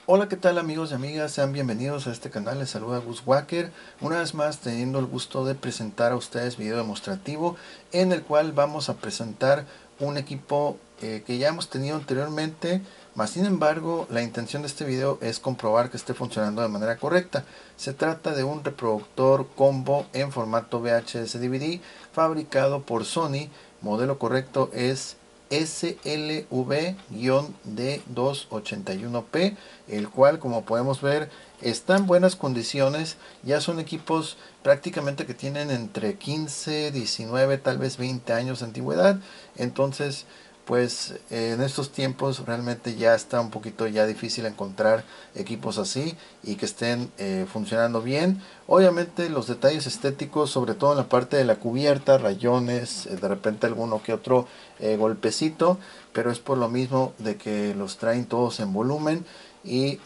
Hola, ¿qué tal amigos y amigas? Sean bienvenidos a este canal. Les saluda Gus Wacker. Una vez más teniendo el gusto de presentar a ustedes video demostrativo en el cual vamos a presentar un equipo que ya hemos tenido anteriormente, mas sin embargo la intención de este video es comprobar que esté funcionando de manera correcta. Se trata de un reproductor combo en formato VHS DVD fabricado por Sony. Modelo correcto es SLV-D281P, el cual, como podemos ver, está en buenas condiciones. Ya son equipos prácticamente que tienen entre 15, 19, tal vez 20 años de antigüedad. Entonces, pues en estos tiempos realmente ya está un poquito ya difícil encontrar equipos así y que estén funcionando bien. Obviamente los detalles estéticos, sobre todo en la parte de la cubierta, rayones, de repente alguno que otro golpecito, pero es por lo mismo de que los traen todos en volumen y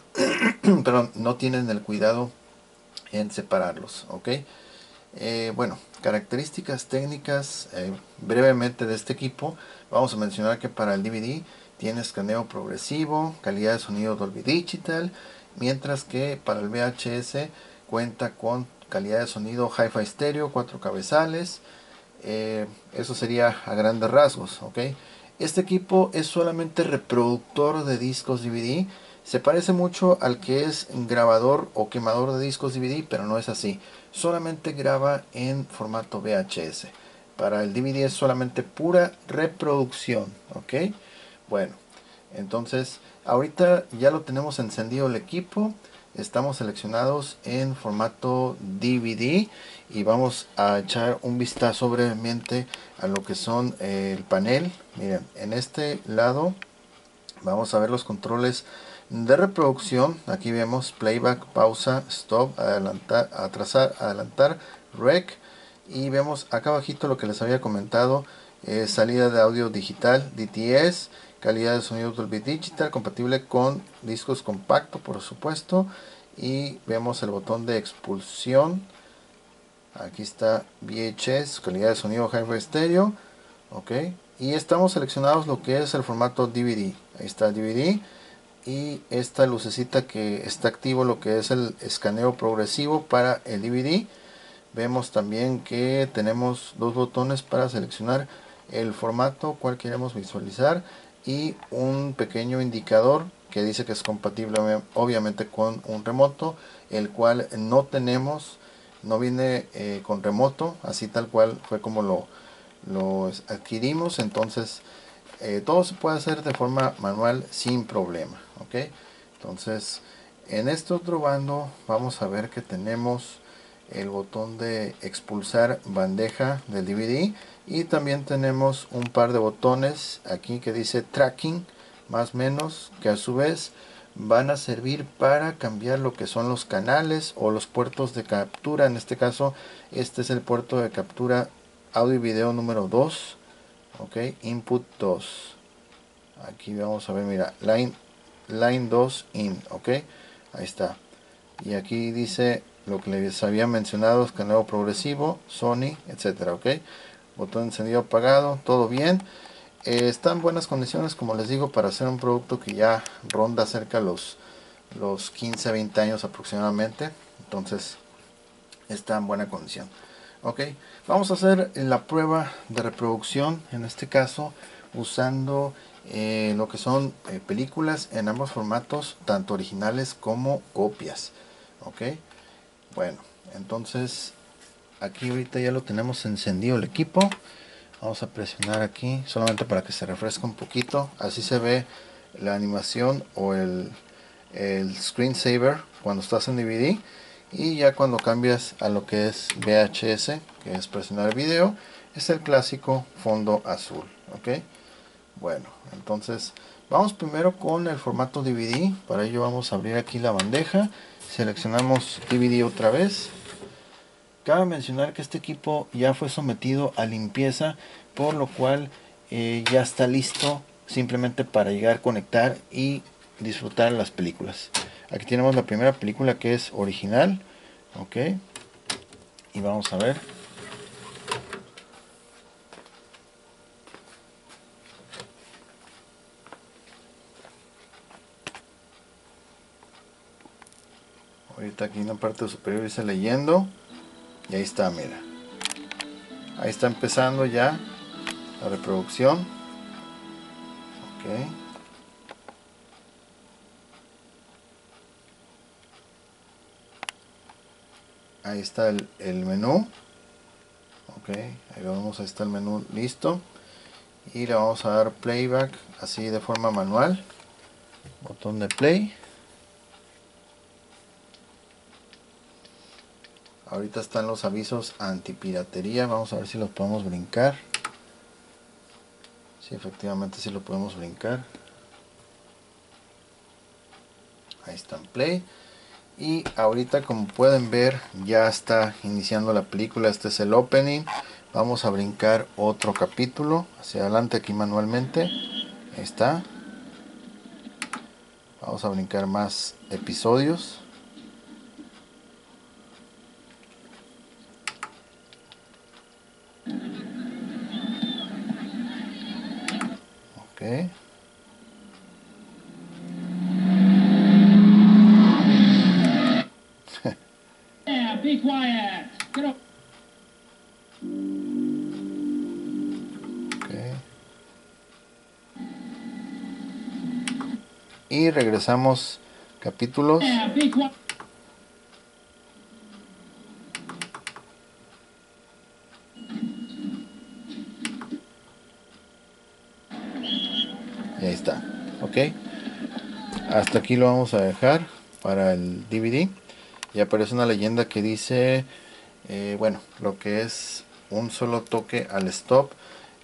perdón, no tienen el cuidado en separarlos, ¿ok? Bueno, características técnicas brevemente de este equipo. Vamos a mencionar que para el DVD tiene escaneo progresivo, calidad de sonido Dolby Digital, mientras que para el VHS cuenta con calidad de sonido Hi-Fi Stereo, 4 cabezales. Eso sería a grandes rasgos, ¿ok? Este equipo es solamente reproductor de discos DVD. Se parece mucho al que es grabador o quemador de discos DVD, pero no es así. Solamente graba en formato VHS. Para el DVD es solamente pura reproducción, ¿ok? Bueno, entonces ahorita ya lo tenemos encendido el equipo. Estamos seleccionados en formato DVD y vamos a echar un vistazo brevemente a lo que son el panel. Miren, en este lado vamos a ver los controles de reproducción. Aquí vemos playback, pausa, stop, adelantar, atrasar, adelantar, rec. Y vemos acá abajito lo que les había comentado, salida de audio digital, DTS, calidad de sonido Dolby Digital, compatible con discos compacto por supuesto. Y vemos el botón de expulsión. Aquí está VHS, calidad de sonido Hi-Fi Stereo. Ok. Y estamos seleccionados lo que es el formato DVD. Ahí está el DVD. Y esta lucecita que está activo lo que es el escaneo progresivo para el DVD. Vemos también que tenemos dos botones para seleccionar el formato cual queremos visualizar y un pequeño indicador que dice que es compatible obviamente con un remoto, el cual no tenemos, no viene con remoto, así tal cual fue como lo adquirimos. Entonces todo se puede hacer de forma manual sin problema, ok. Entonces en este otro bando vamos a ver que tenemos el botón de expulsar bandeja del DVD y también tenemos un par de botones aquí que dice tracking más menos, que a su vez van a servir para cambiar lo que son los canales o los puertos de captura. En este caso este es el puerto de captura audio y video número 2, ok, input 2. Aquí vamos a ver, mira, line 2 in, ok, ahí está. Y aquí dice lo que les había mencionado, escaneo progresivo, Sony, etcétera, ok. Botón encendido apagado, todo bien. Está en buenas condiciones, como les digo, para hacer un producto que ya ronda cerca los 15 20 años aproximadamente. Entonces está en buena condición. Ok, vamos a hacer la prueba de reproducción, en este caso usando lo que son películas en ambos formatos, tanto originales como copias. Ok, bueno, entonces aquí ahorita ya lo tenemos encendido el equipo. Vamos a presionar aquí solamente para que se refresque un poquito. Así se ve la animación o el screensaver cuando estás en DVD. Y ya cuando cambias a lo que es VHS, que es presionar video, es el clásico fondo azul. Ok, bueno, entonces vamos primero con el formato DVD. Para ello vamos a abrir aquí la bandeja, seleccionamos DVD otra vez. Cabe mencionar que este equipo ya fue sometido a limpieza, por lo cual ya está listo simplemente para llegar, conectar y disfrutar las películas. Aquí tenemos la primera película que es original, ok, y vamos a ver. Ahorita aquí en la parte superior dice leyendo. Y ahí está, mira. Ahí está empezando ya la reproducción. Ok. Ahí está el menú. Ok, ahí vamos, ahí está el menú listo. Y le vamos a dar playback así de forma manual. Botón de play. Ahorita están los avisos antipiratería. Vamos a ver si los podemos brincar. Sí, efectivamente sí lo podemos brincar. Ahí está en play. Y ahorita, como pueden ver, ya está iniciando la película. Este es el opening. Vamos a brincar otro capítulo hacia adelante aquí manualmente. Ahí está. Vamos a brincar más episodios. Ok. Yeah, be quiet. Get up. Okay. Y regresamos capítulos. Yeah, be quiet. Y ahí está. Ok. Hasta aquí lo vamos a dejar para el DVD. Y aparece una leyenda que dice, bueno, lo que es un solo toque al stop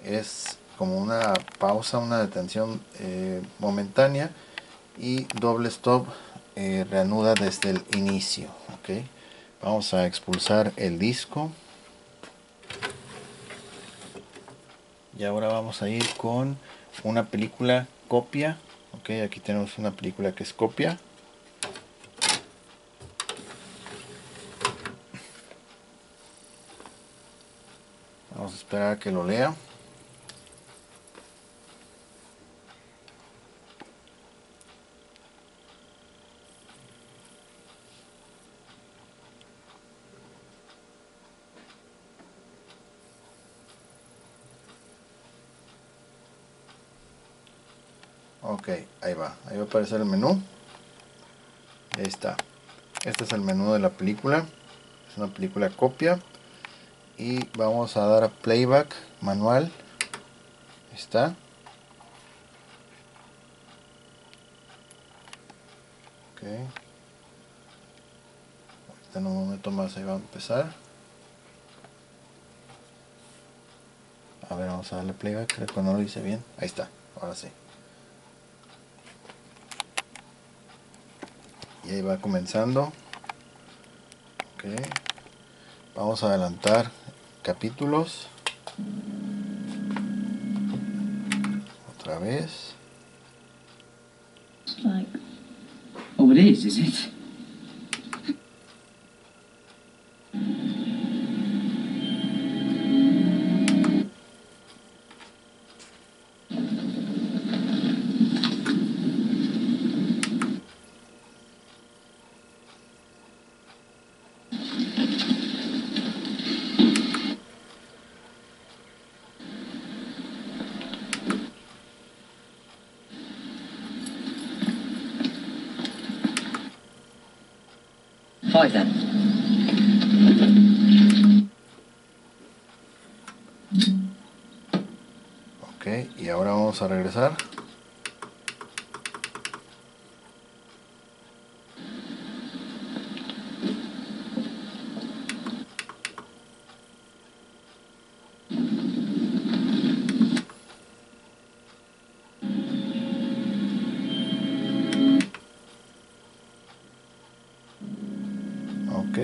es como una pausa, una detención momentánea, y doble stop reanuda desde el inicio. Ok. Vamos a expulsar el disco. Y ahora vamos a ir con una película copia. Ok, aquí tenemos una película que es copia. Vamos a esperar a que lo lea. Ok, ahí va a aparecer el menú. Ahí está. Este es el menú de la película. Es una película copia. Y vamos a dar a playback manual. Ahí está. Ok. Ahorita en un momento más ahí va a empezar. A ver, vamos a darle playback. Creo que no lo hice bien. Ahí está. Ahora sí. Y ahí va comenzando. Ok. Vamos a adelantar capítulos. Otra vez. Like, oh, it is it? Five then. Ok, y ahora vamos a regresar. Ok,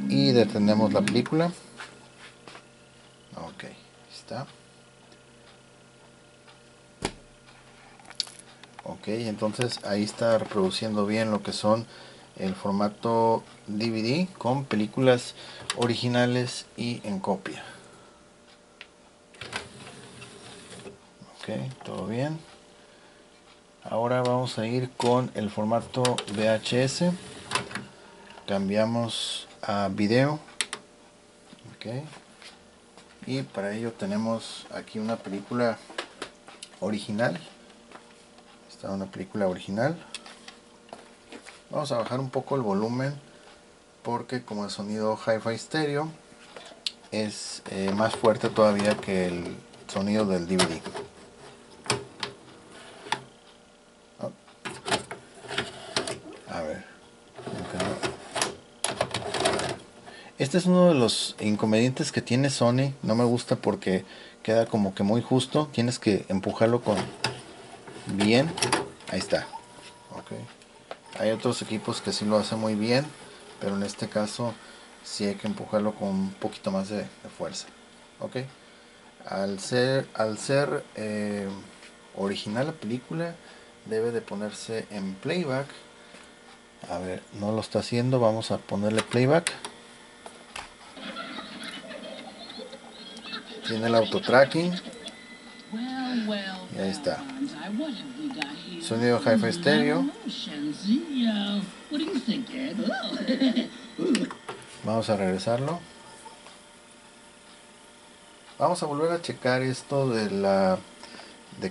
y detenemos la película. Ok, está. Ok, entonces ahí está reproduciendo bien lo que son el formato DVD con películas originales y en copia. Ok, todo bien. Ahora vamos a ir con el formato VHS. cambiamos a video. Ok. Y para ello tenemos aquí una película original. Está una película original. Vamos a bajar un poco el volumen porque como el sonido Hi-Fi Stereo es más fuerte todavía que el sonido del DVD. A ver. Este es uno de los inconvenientes que tiene Sony. No me gusta porque queda como que muy justo. Tienes que empujarlo con bien. Ahí está. Okay. Hay otros equipos que sí lo hacen muy bien, pero en este caso sí hay que empujarlo con un poquito más de fuerza. Ok. Al ser original la película, debe de ponerse en playback. A ver, no lo está haciendo. Vamos a ponerle playback. Tiene el auto tracking. Y ahí está. Sonido Hi-Fi Stereo. Vamos a regresarlo. Vamos a volver a checar esto de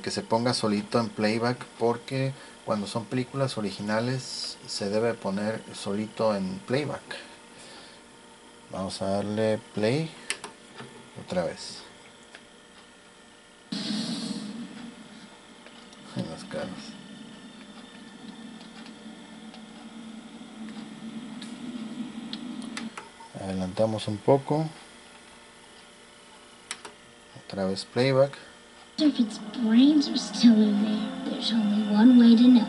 que se ponga solito en playback, porque cuando son películas originales se debe poner solito en playback. Vamos a darle play otra vez. En las caras. Adelantamos un poco. Otra vez playback. If its brains are still in there, there's only one way to know.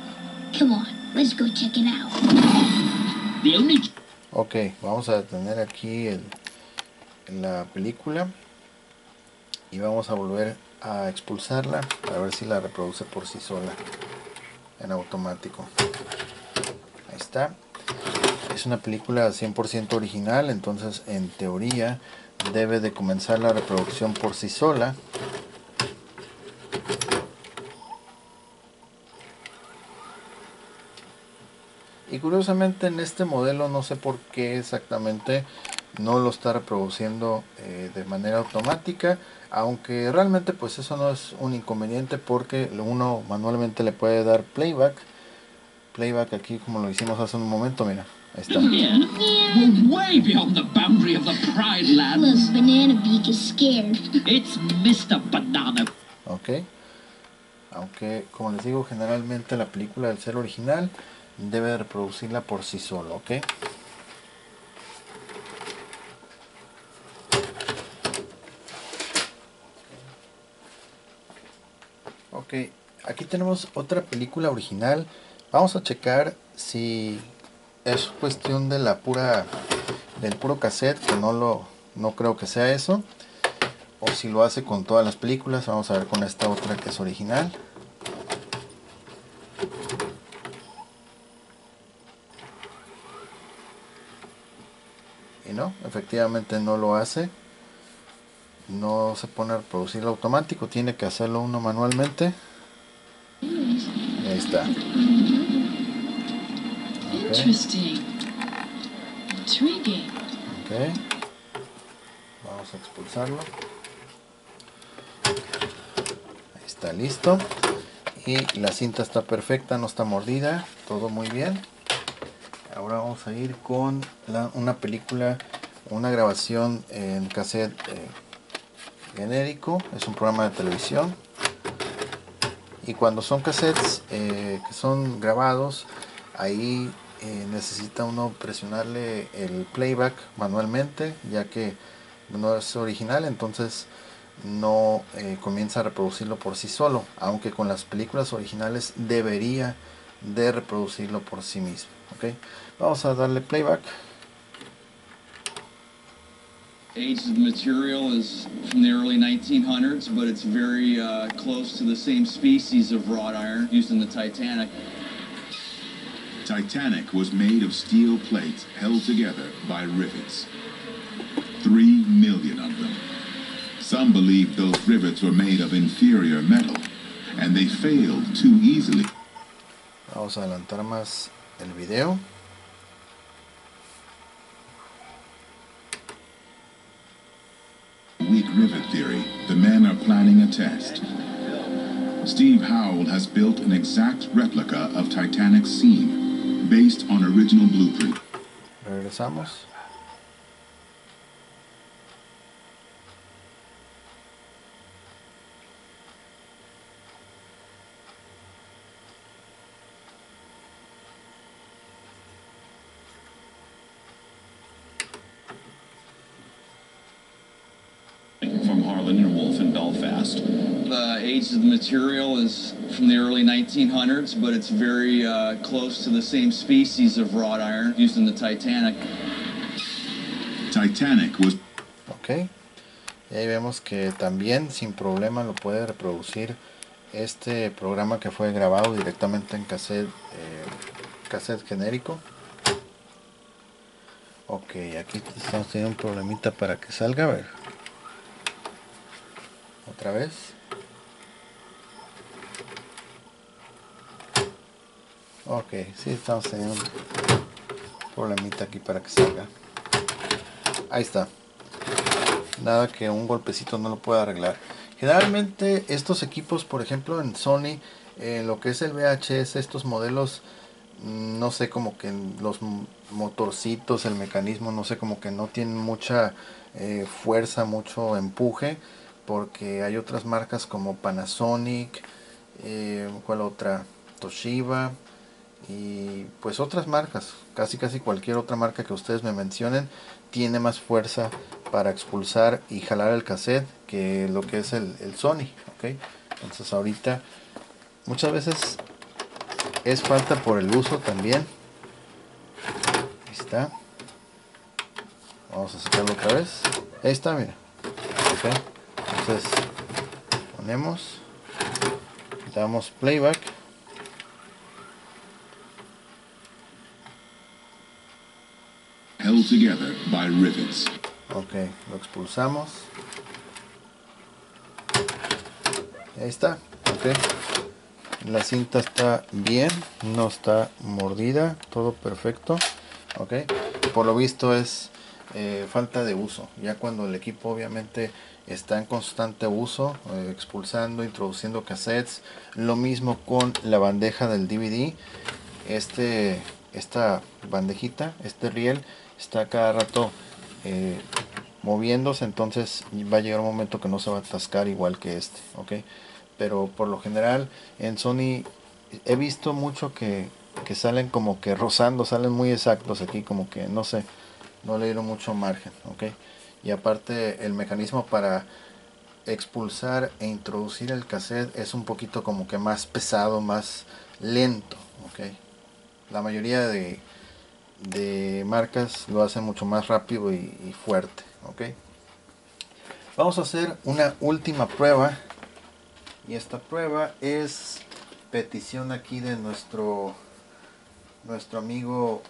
Come on, let's go check it out. Ok, vamos a detener aquí la película y vamos a volver a expulsarla para ver si la reproduce por sí sola en automático. Ahí está. Es una película 100% original, entonces en teoría debe de comenzar la reproducción por sí sola. Y curiosamente en este modelo no sé por qué exactamente no lo está reproduciendo de manera automática, aunque realmente pues eso no es un inconveniente porque uno manualmente le puede dar playback aquí como lo hicimos hace un momento. Mira, ahí está. We're way beyond the boundary of the Pride Lands. Look, Banana Beak is scared. It's Mr. Banana. Ok, aunque como les digo, generalmente la película al ser original debe reproducirla por sí solo. Ok, ok, aquí tenemos otra película original. Vamos a checar si es cuestión de del puro cassette, que no creo que sea eso, o si lo hace con todas las películas. Vamos a ver con esta otra que es original. Y no, efectivamente no lo hace. No se pone a reproducirlo automático, tiene que hacerlo uno manualmente. Y ahí está. Interesting. Intriguing. Ok, vamos a expulsarlo. Ahí está, listo. Y la cinta está perfecta, no está mordida, todo muy bien. Ahora vamos a ir con una película, una grabación en cassette genérico. Es un programa de televisión. Y cuando son cassettes que son grabados, ahí necesita uno presionarle el playback manualmente, ya que no es original, entonces no comienza a reproducirlo por sí solo, aunque con las películas originales debería de reproducirlo por sí mismo. ¿Okay? Vamos a darle playback. Age of the material is from the early 1900s, but it's very close to the same species of wrought iron used in the Titanic. Titanic was made of steel plates held together by rivets. 3 million of them. Some believed those rivets were made of inferior metal, and they failed too easily. Vamos a adelantar más el video. planning a test. Steve Howell has built an exact replica of Titanic's scene, based on original blueprint. Regresamos. From Harlan and Wolff in Belfast. The age of the material is from the early 1900s, but it's very close to the same species of wrought iron used in the Titanic. Titanic was Ok. Y ahí vemos que también sin problema lo puede reproducir este programa que fue grabado directamente en cassette, cassette genérico. Ok, aquí estamos teniendo un problemita para que salga. A ver. Otra vez. Ok, sí, estamos teniendo un problemita aquí para que salga. Ahí está. Nada que un golpecito no lo pueda arreglar. Generalmente estos equipos, por ejemplo en Sony, lo que es el VHS, estos modelos, no sé, como que los motorcitos, el mecanismo, no sé, como que no tienen mucha fuerza, mucho empuje, porque hay otras marcas como Panasonic, ¿cuál otra? Toshiba, y pues otras marcas, casi cualquier otra marca que ustedes me mencionen tiene más fuerza para expulsar y jalar el cassette que lo que es el Sony, ¿ok? Entonces ahorita muchas veces es falta por el uso también. Ahí está. Vamos a sacarlo otra vez. Ahí está, mira. Ok. Entonces ponemos, damos playback. held together by rivets. Ok, lo expulsamos. Ahí está. Ok. La cinta está bien, no está mordida, todo perfecto. Ok. Por lo visto es falta de uso. Ya cuando el equipo obviamente está en constante uso, expulsando, introduciendo cassettes. Lo mismo con la bandeja del DVD. Esta bandejita, este riel, está cada rato moviéndose, entonces va a llegar un momento que no se va a atascar igual que este, ok. Pero por lo general en Sony he visto mucho que salen como que rozando, salen muy exactos aquí, como que no sé, no le dieron mucho margen, ok. Y aparte el mecanismo para expulsar e introducir el cassette es un poquito como que más pesado, más lento, ok. La mayoría de marcas lo hacen mucho más rápido y fuerte, ok. Vamos a hacer una última prueba, y esta prueba es petición aquí de nuestro amigo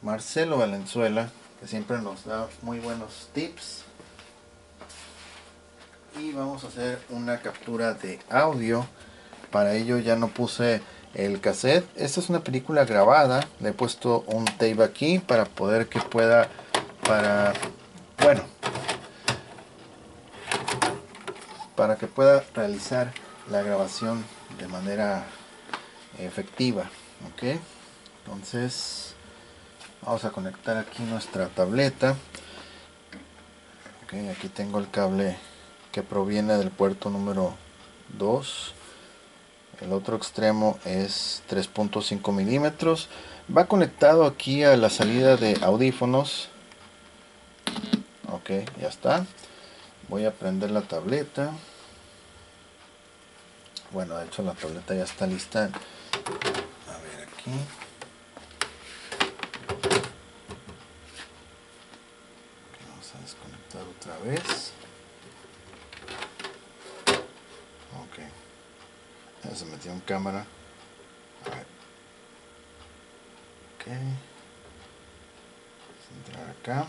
Marcelo Valenzuela, que siempre nos da muy buenos tips. Y vamos a hacer una captura de audio. Para ello ya no puse el cassette. Esta es una película grabada. Le he puesto un tape aquí para poder que pueda, para que pueda realizar la grabación de manera efectiva. Ok, entonces vamos a conectar aquí nuestra tableta. Ok, aquí tengo el cable que proviene del puerto número 2. El otro extremo es 3.5 milímetros. Va conectado aquí a la salida de audífonos. Ok, ya está. Voy a prender la tableta. Bueno, de hecho la tableta ya está lista. A ver aquí. Vamos a desconectar otra vez. Ok. Ya se metió en cámara. A ver. Ok. Vamos a entrar acá.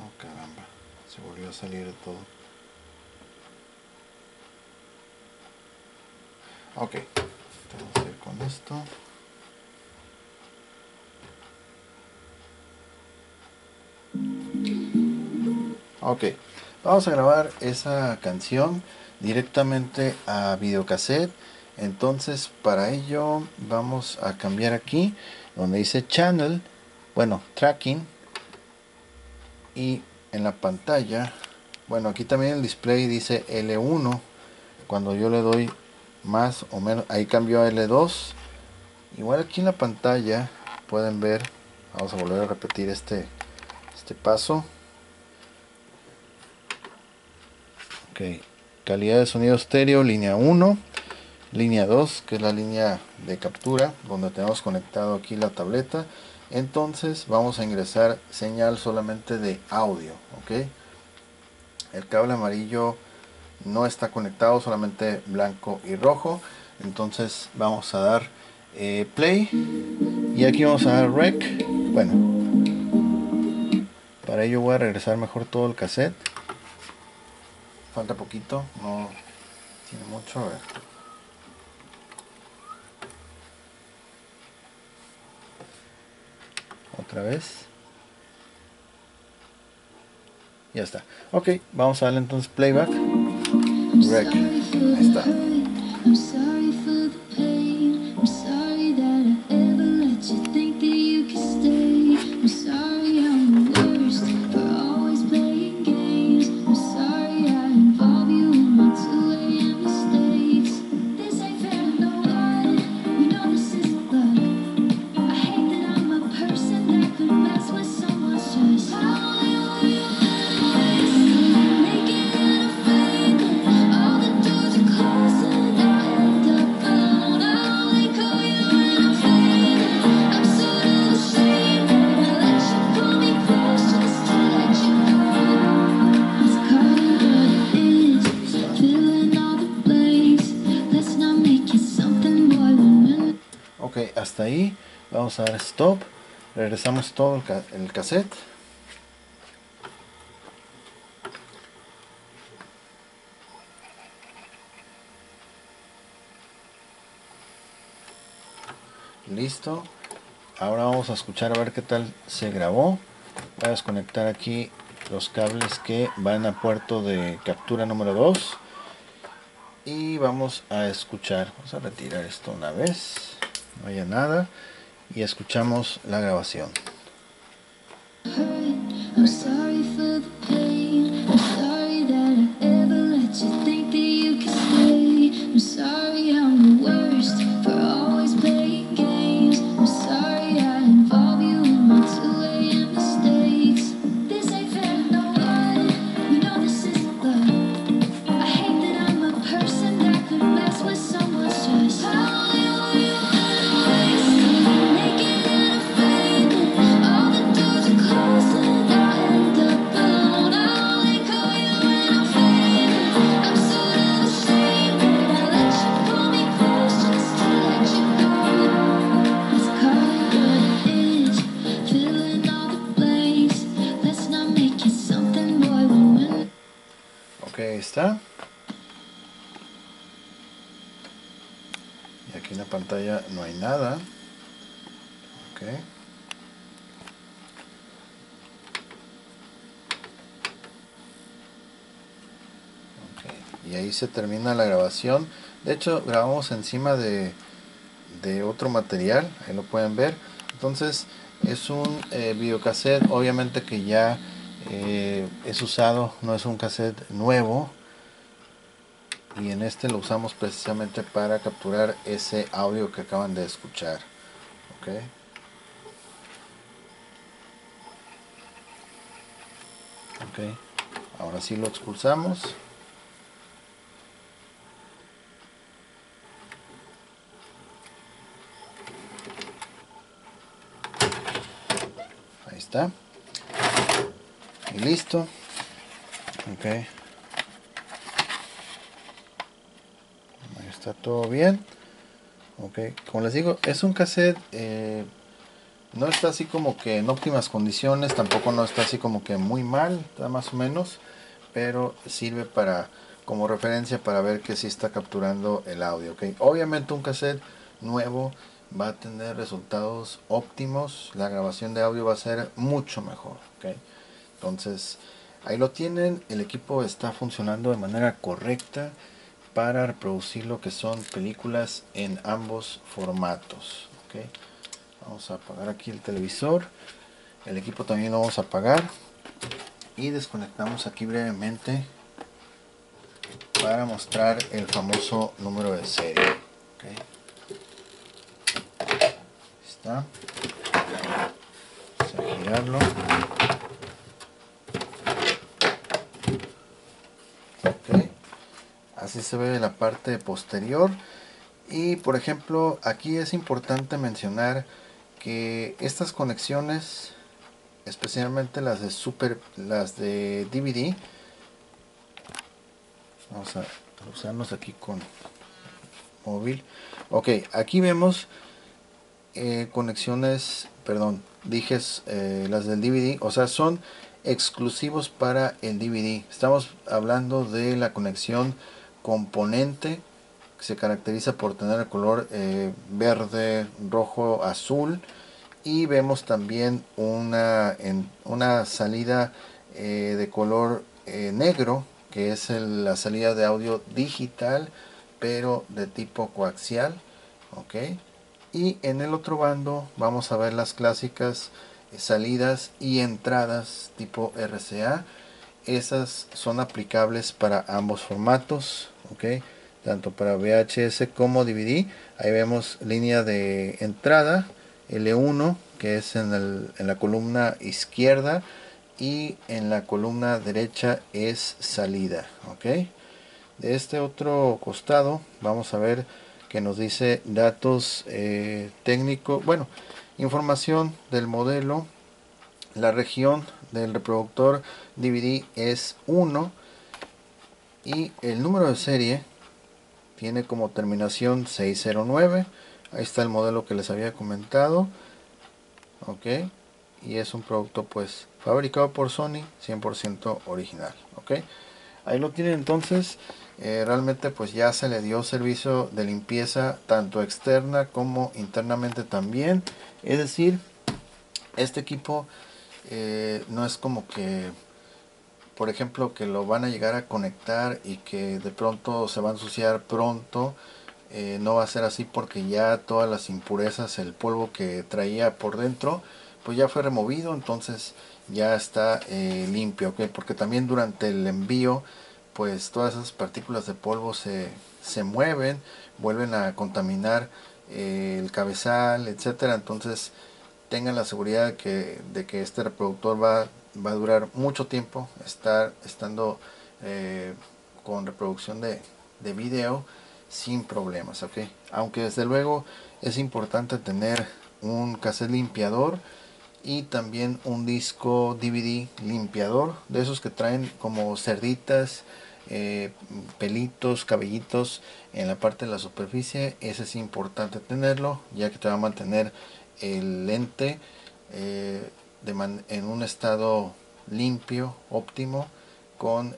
Oh, caramba. Se volvió a salir de todo. Ok. Vamos a ir con esto. Ok, vamos a grabar esa canción directamente a videocassette. Entonces para ello vamos a cambiar aquí donde dice channel, bueno, tracking, y en la pantalla, bueno, aquí también el display dice L1. Cuando yo le doy más o menos, ahí cambió a L2. Igual aquí en la pantalla pueden ver, vamos a volver a repetir este paso. Ok, calidad de sonido estéreo, línea 1, línea 2, que es la línea de captura, donde tenemos conectado aquí la tableta. Entonces vamos a ingresar señal solamente de audio, ok. El cable amarillo no está conectado, solamente blanco y rojo. Entonces vamos a dar play, y aquí vamos a dar rec. Bueno, para ello voy a regresar mejor todo el cassette. Falta poquito, no tiene mucho. A ver. Otra vez. Ya está. Ok, vamos a darle entonces playback. Rec. Ahí está. I'm sorry for the pain. I'm sorry that I ever let you think that you could stay. I'm sorry I'm the worst for always playing games. I'm sorry I involve you in my 2 a.m. mistakes. This ain't fair to no one. You know this isn't love. I hate that I'm a person that could mess with someone's trust. I only want you always. Naked and afraid that all the doors are closed and I end up alone. I only call you when I'm fading. I'm sort of ashamed that I let you pull me close just to let you go. It's called what it is, filling all the blanks. Let's not make it something more than Ok, hasta ahí. Vamos a dar stop. Regresamos todo el cassette. Listo. Ahora vamos a escuchar a ver qué tal se grabó. Voy a desconectar aquí los cables que van a puerto de captura número 2. Y vamos a escuchar. Vamos a retirar esto una vez. No haya nada. Y escuchamos la grabación. I'm sorry for the pain. I'm sorry that I ever let you think that you could stay. I'm sorry I'm the worst for always playing games. I'm sorry I involve you in my 2 a.m. mistakes. This ain't fair to no one. You know this isn't love. I hate that I'm a person that could mess with someone's trust. I only want you always. Naked and afraid that all the doors are closed and I end up alone. I only call you when I'm fading. I'm sort of ashamed that I let you pull me close just to let you go. Let's call it what it is, filling all the blanks. Let's not make it something more than when. Ok, ahí está. Y aquí en la pantalla no hay nada. Ok. Y ahí se termina la grabación. De hecho, grabamos encima de otro material, ahí lo pueden ver. Entonces es un videocassette, obviamente que ya es usado, no es un cassette nuevo. Y en este lo usamos precisamente para capturar ese audio que acaban de escuchar. Ok. Ok. Ahora sí lo expulsamos. Ahí está. Y listo. Ok. Ahí está todo bien. Ok. Como les digo, es un cassette. No está así como que en óptimas condiciones. Tampoco no está así como que muy mal. Está más o menos. Pero sirve para como referencia para ver que sí está capturando el audio. Ok. Obviamente un cassette nuevo va a tener resultados óptimos. La grabación de audio va a ser mucho mejor. Ok. Entonces Ahí lo tienen, el equipo está funcionando de manera correcta para reproducir lo que son películas en ambos formatos. ¿Ok? Vamos a apagar aquí el televisor, el equipo también lo vamos a apagar y desconectamos aquí brevemente para mostrar el famoso número de serie. ¿Ok? Ahí está. Vamos a girarlo. Ok. Así se ve la parte posterior. Y por ejemplo, aquí es importante mencionar que estas conexiones, especialmente las de DVD, vamos a usarnos aquí con móvil. Ok, aquí vemos conexiones, perdón, dije las del DVD, o sea, son exclusivos para el DVD. Estamos hablando de la conexión componente, que se caracteriza por tener el color verde, rojo, azul, y vemos también una salida de color negro, que es la salida de audio digital pero de tipo coaxial. Ok, y en el otro bando vamos a ver las clásicas salidas y entradas tipo RCA. Esas son aplicables para ambos formatos, ok, tanto para VHS como DVD. Ahí vemos línea de entrada L1, que es en la columna izquierda, y en la columna derecha es salida. Ok, de este otro costado vamos a ver que nos dice datos técnicos, bueno, información del modelo. La región del reproductor DVD es 1 y el número de serie tiene como terminación 609. Ahí está el modelo que les había comentado. Ok, y es un producto pues fabricado por Sony, 100% original. Ok, ahí lo tienen entonces. Realmente pues ya se le dio servicio de limpieza tanto externa como internamente también. Es decir, este equipo no es como que, por ejemplo, que lo van a llegar a conectar y que de pronto se va a ensuciar pronto. No va a ser así, porque ya todas las impurezas, el polvo que traía por dentro, pues ya fue removido, entonces ya está limpio, ¿ok? Porque también durante el envío, pues todas esas partículas de polvo se mueven, vuelven a contaminar el cabezal, etcétera. Entonces tengan la seguridad de que este reproductor va a durar mucho tiempo estando con reproducción de video sin problemas, ok. Aunque desde luego es importante tener un cassette limpiador y también un disco DVD limpiador, de esos que traen como cerditas, pelitos, cabellitos en la parte de la superficie. Ese es importante tenerlo, ya que te va a mantener el lente en un estado limpio, óptimo, con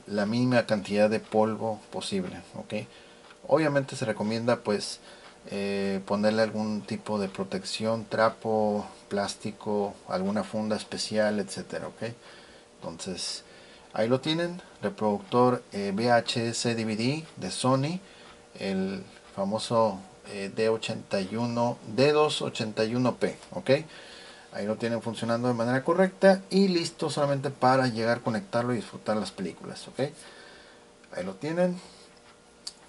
la mínima cantidad de polvo posible. ¿Ok? Obviamente se recomienda pues ponerle algún tipo de protección, trapo, plástico, alguna funda especial, etcétera. ¿Ok? Entonces ahí lo tienen, reproductor VHS DVD de Sony, el famoso D81, D281P. ¿Ok? Ahí lo tienen funcionando de manera correcta y listo solamente para llegar, conectarlo y disfrutar las películas. ¿Ok? Ahí lo tienen.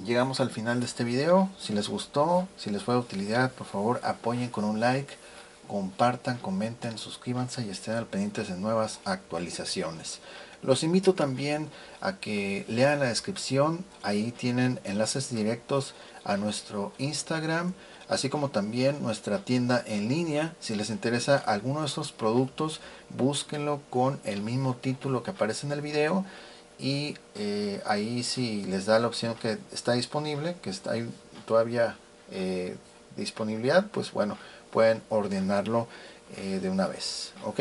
Llegamos al final de este video. Si les gustó, si les fue de utilidad, por favor apoyen con un like, compartan, comenten, suscríbanse y estén al pendiente de nuevas actualizaciones. Los invito también a que lean la descripción. Ahí tienen enlaces directos a nuestro Instagram, así como también nuestra tienda en línea. Si les interesa alguno de estos productos, búsquenlo con el mismo título que aparece en el video, y ahí si les da la opción que está disponible, que está ahí todavía disponibilidad, pues bueno, pueden ordenarlo de una vez. Ok,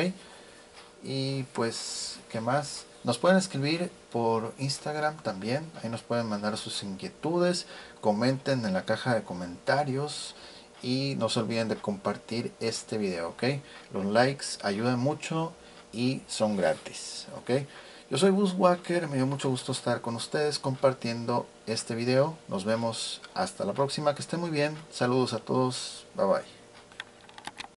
y pues qué más, nos pueden escribir por Instagram también. Ahí nos pueden mandar sus inquietudes, comenten en la caja de comentarios y no se olviden de compartir este video. Ok, los likes ayudan mucho y son gratis, ¿ok? Yo soy Bushwhacker, me dio mucho gusto estar con ustedes compartiendo este video. Nos vemos hasta la próxima, que estén muy bien. Saludos a todos, bye bye.